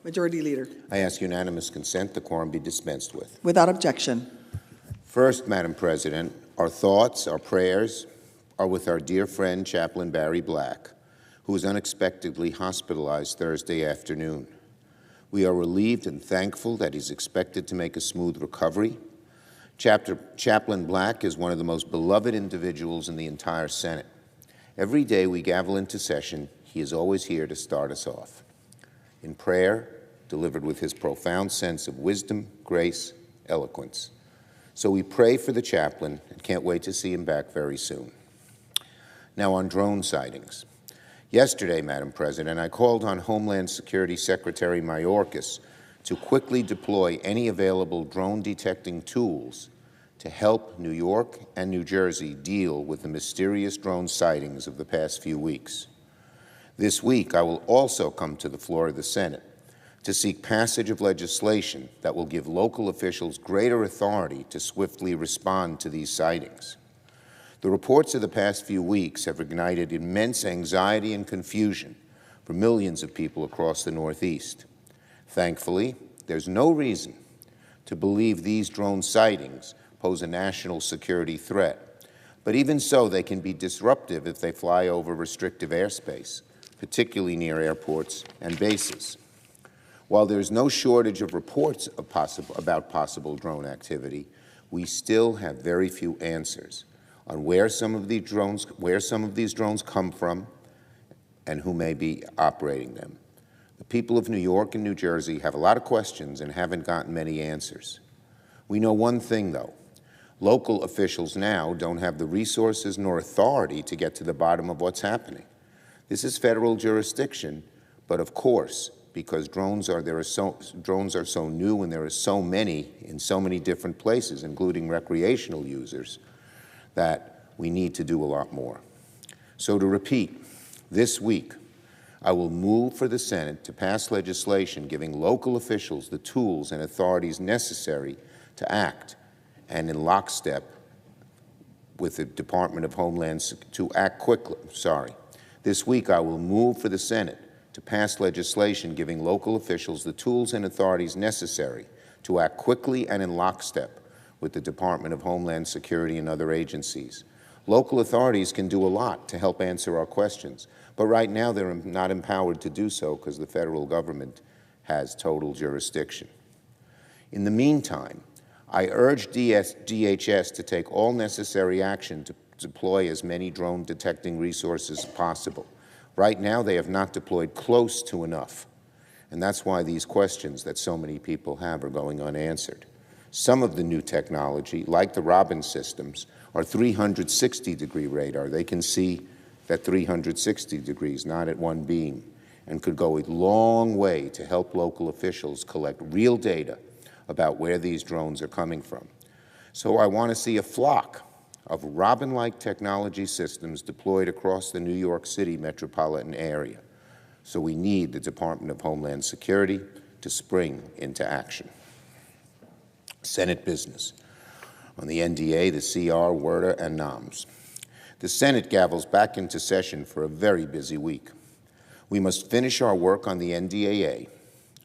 Majority Leader. I ask unanimous consent the quorum be dispensed with. Without objection. First, Madam President, our thoughts, our prayers are with our dear friend Chaplain Barry Black, who was unexpectedly hospitalized Thursday afternoon. We are relieved and thankful that he's expected to make a smooth recovery. Chaplain Black is one of the most beloved individuals in the entire Senate. Every day we gavel into session, he is always here to start us off. In prayer, delivered with his profound sense of wisdom, grace, eloquence. So we pray for the chaplain and can't wait to see him back very soon. Now on drone sightings. Yesterday, Madam President, I called on Homeland Security Secretary Mayorkas to quickly deploy any available drone detecting tools to help New York and New Jersey deal with the mysterious drone sightings of the past few weeks. This week, I will also come to the floor of the Senate to seek passage of legislation that will give local officials greater authority to swiftly respond to these sightings. The reports of the past few weeks have ignited immense anxiety and confusion for millions of people across the Northeast. Thankfully, there's no reason to believe these drone sightings pose a national security threat. But even so, they can be disruptive if they fly over restrictive airspace, particularly near airports and bases. While there's no shortage of reports about possible drone activity, we still have very few answers on where some of these drones come from and who may be operating them. The people of New York and New Jersey have a lot of questions and haven't gotten many answers. We know one thing, though. Local officials now don't have the resources nor authority to get to the bottom of what's happening. This is federal jurisdiction, but of course, because drones are so new and there are so many in so many different places, including recreational users, that we need to do a lot more. So to repeat, this week, I will move for the Senate to pass legislation giving local officials the tools and authorities necessary to act, and in lockstep with the Department of Homeland Security to act quickly. This week, I will move for the Senate to pass legislation giving local officials the tools and authorities necessary to act quickly and in lockstep with the Department of Homeland Security and other agencies. Local authorities can do a lot to help answer our questions, but right now they're not empowered to do so because the federal government has total jurisdiction. In the meantime, I urge DHS to take all necessary action to deploy as many drone detecting resources as possible. Right now, they have not deployed close to enough, and that's why these questions that so many people have are going unanswered. Some of the new technology, like the Robin systems, are 360-degree radar. They can see at 360 degrees, not at one beam, and could go a long way to help local officials collect real data about where these drones are coming from. So I want to see a flock of Robin-like technology systems deployed across the New York City metropolitan area. So we need the Department of Homeland Security to spring into action. Senate business. On the NDA, the CR, WRDA, and NOMS. The Senate gavels back into session for a very busy week. We must finish our work on the NDAA.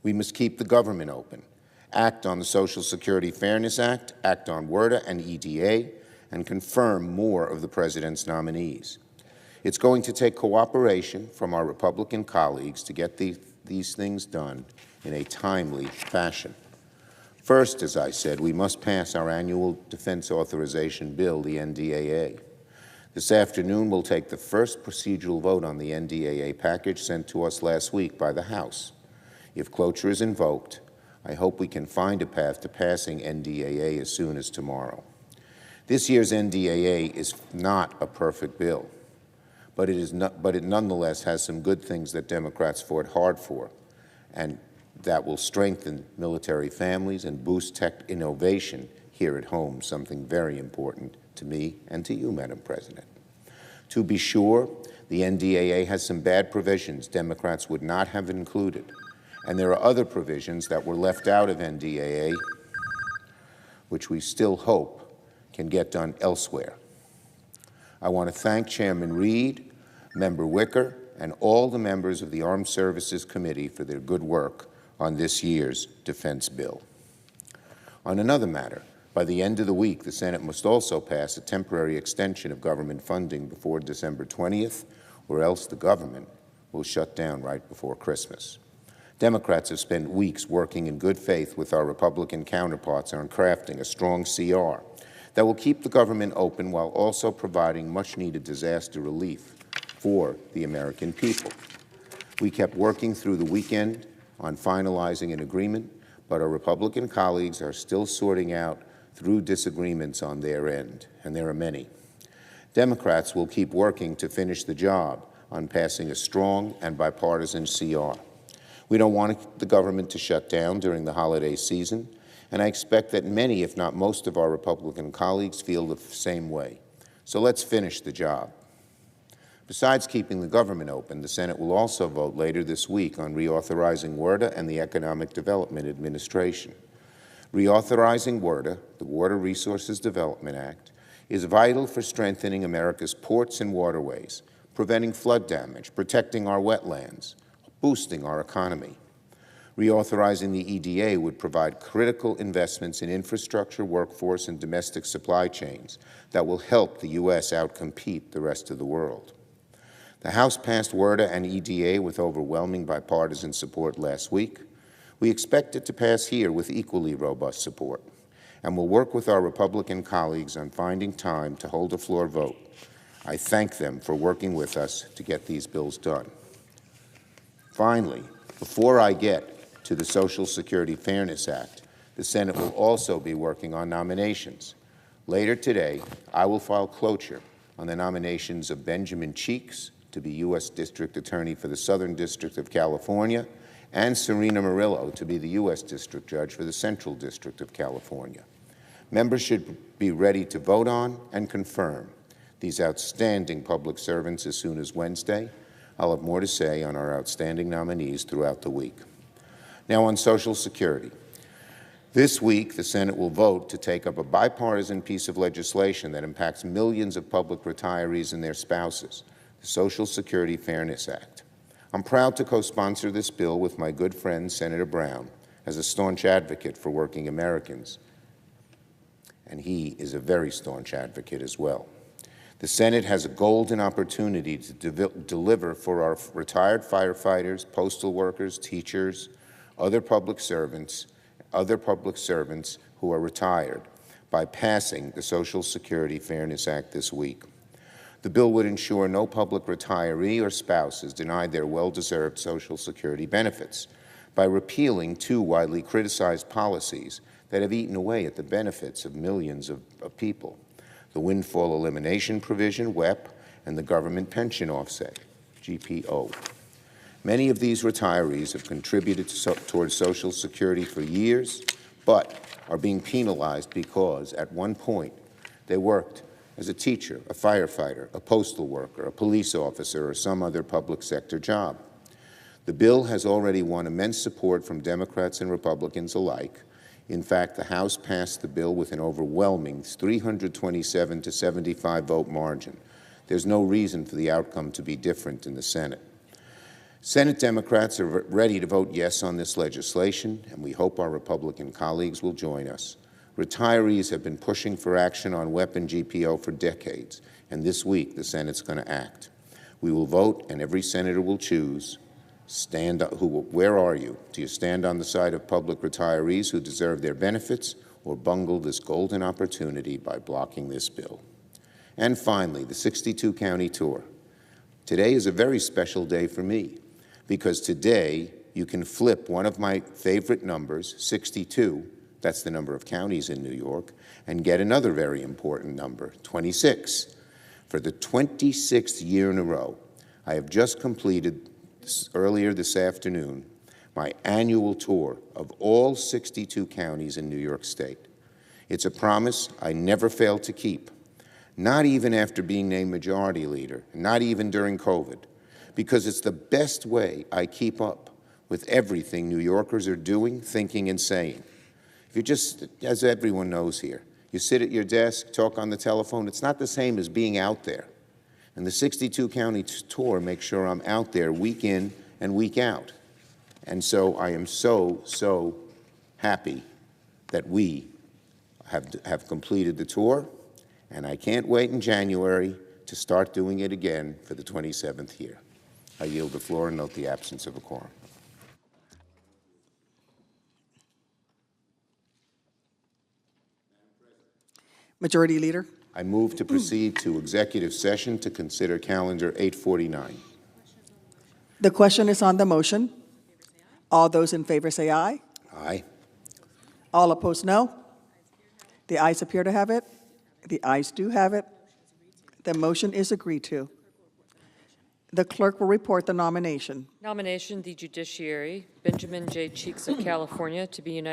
We must keep the government open, act on the Social Security Fairness Act, act on WRDA and EDA, and confirm more of the President's nominees. It's going to take cooperation from our Republican colleagues to get these things done in a timely fashion. First, as I said, we must pass our annual defense authorization bill, the NDAA. This afternoon, we'll take the first procedural vote on the NDAA package sent to us last week by the House. If cloture is invoked, I hope we can find a path to passing NDAA as soon as tomorrow. This year's NDAA is not a perfect bill, but it nonetheless has some good things that Democrats fought hard for, and that will strengthen military families and boost tech innovation here at home, something very important to me and to you, Madam President. To be sure, the NDAA has some bad provisions Democrats would not have included, and there are other provisions that were left out of NDAA, which we still hope can get done elsewhere. I want to thank Chairman Reed, Member Wicker, and all the members of the Armed Services Committee for their good work on this year's defense bill. On another matter, by the end of the week, the Senate must also pass a temporary extension of government funding before December 20th, or else the government will shut down right before Christmas. Democrats have spent weeks working in good faith with our Republican counterparts on crafting a strong CR that will keep the government open while also providing much-needed disaster relief for the American people. We kept working through the weekend on finalizing an agreement, but our Republican colleagues are still sorting out through disagreements on their end, and there are many. Democrats will keep working to finish the job on passing a strong and bipartisan CR. We don't want the government to shut down during the holiday season, and I expect that many, if not most, of our Republican colleagues feel the same way. So let's finish the job. Besides keeping the government open, the Senate will also vote later this week on reauthorizing WRDA and the Economic Development Administration. Reauthorizing WRDA, the Water Resources Development Act, is vital for strengthening America's ports and waterways, preventing flood damage, protecting our wetlands, boosting our economy. Reauthorizing the EDA would provide critical investments in infrastructure, workforce, and domestic supply chains that will help the U.S. outcompete the rest of the world. The House passed WRDA and EDA with overwhelming bipartisan support last week. We expect it to pass here with equally robust support, and will work with our Republican colleagues on finding time to hold a floor vote. I thank them for working with us to get these bills done. Finally, before I get to the Social Security Fairness Act, the Senate will also be working on nominations. Later today, I will file cloture on the nominations of Benjamin Cheeks to be U.S. District Attorney for the Southern District of California, and Serena Murillo to be the U.S. District Judge for the Central District of California. Members should be ready to vote on and confirm these outstanding public servants as soon as Wednesday. I'll have more to say on our outstanding nominees throughout the week. Now on Social Security. This week, the Senate will vote to take up a bipartisan piece of legislation that impacts millions of public retirees and their spouses, the Social Security Fairness Act. I'm proud to co-sponsor this bill with my good friend, Senator Brown, as a staunch advocate for working Americans, and he is a very staunch advocate as well. The Senate has a golden opportunity to deliver for our retired firefighters, postal workers, teachers, other public servants who are retired by passing the Social Security Fairness Act this week. The bill would ensure no public retiree or spouse is denied their well-deserved Social Security benefits by repealing two widely criticized policies that have eaten away at the benefits of millions of people: the windfall elimination provision, WEP, and the government pension offset, GPO. Many of these retirees have contributed towards Social Security for years, but are being penalized because at one point they worked as a teacher, a firefighter, a postal worker, a police officer, or some other public sector job. The bill has already won immense support from Democrats and Republicans alike. In fact, the House passed the bill with an overwhelming 327 to 75 vote margin. There's no reason for the outcome to be different in the Senate. Senate Democrats are ready to vote yes on this legislation, and we hope our Republican colleagues will join us. Retirees have been pushing for action on WEP and GPO for decades, and this week the Senate's going to act. We will vote, and every senator will choose. Where are you? Do you stand on the side of public retirees who deserve their benefits, or bungle this golden opportunity by blocking this bill? And finally, the 62-county tour. Today is a very special day for me, because today you can flip one of my favorite numbers, 62, that's the number of counties in New York, and get another very important number, 26. For the 26th year in a row, I have just completed earlier this afternoon my annual tour of all 62 counties in New York State. It's a promise I never failed to keep, not even after being named Majority Leader, not even during COVID, because it's the best way I keep up with everything New Yorkers are doing, thinking, and saying. If you just, as everyone knows here, you sit at your desk, talk on the telephone, it's not the same as being out there. And the 62-county tour makes sure I'm out there week in and week out. And so I am so happy that we have completed the tour, and I can't wait in January to start doing it again for the 27th year. I yield the floor and note the absence of a quorum. Majority Leader. I move to proceed to executive session to consider calendar 849. The question is on the motion. All those in favor say aye. Aye. All opposed, no. The ayes appear to have it. The ayes do have it. The motion is agreed to. The clerk will report the nomination. Nomination, the Judiciary, Benjamin J. Cheeks of California to be United